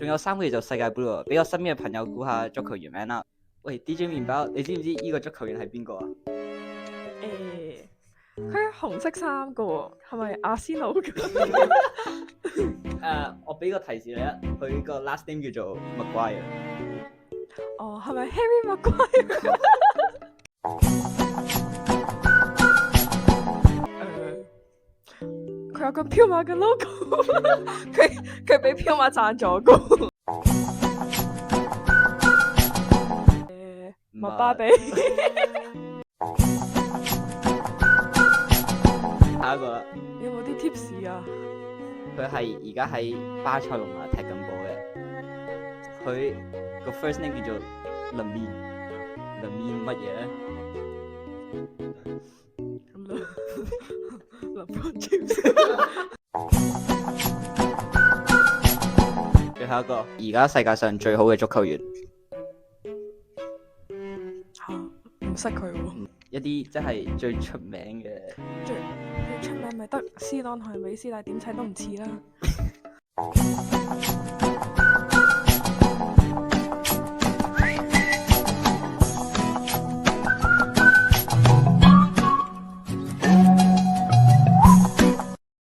仲有3個月就世界盃喎，俾我身邊嘅朋友估下足球員名啦。喂 DJ 麵包，你知唔知呢個足球員係邊個啊？佢係紅色衫噶喎，係咪阿仙奴㗎？我俾個提示你啊，佢個 last name 叫做 Maguire。哦，係咪 Harry Maguire？佢有個彪馬嘅 logo， 佢俾彪馬贊助過。麥巴比。下一個啦，你有冇啲 tips 啊？佢係而家喺巴塞隆拿踢緊波嘅，佢個 first name 叫做 Lamine 乜嘢咧LeBron James。最後一個，而家世界上最好嘅足球員，嚇唔識佢喎。一啲即係最出名嘅。最出名咪得斯朗同美斯，但係點睇都唔似啦。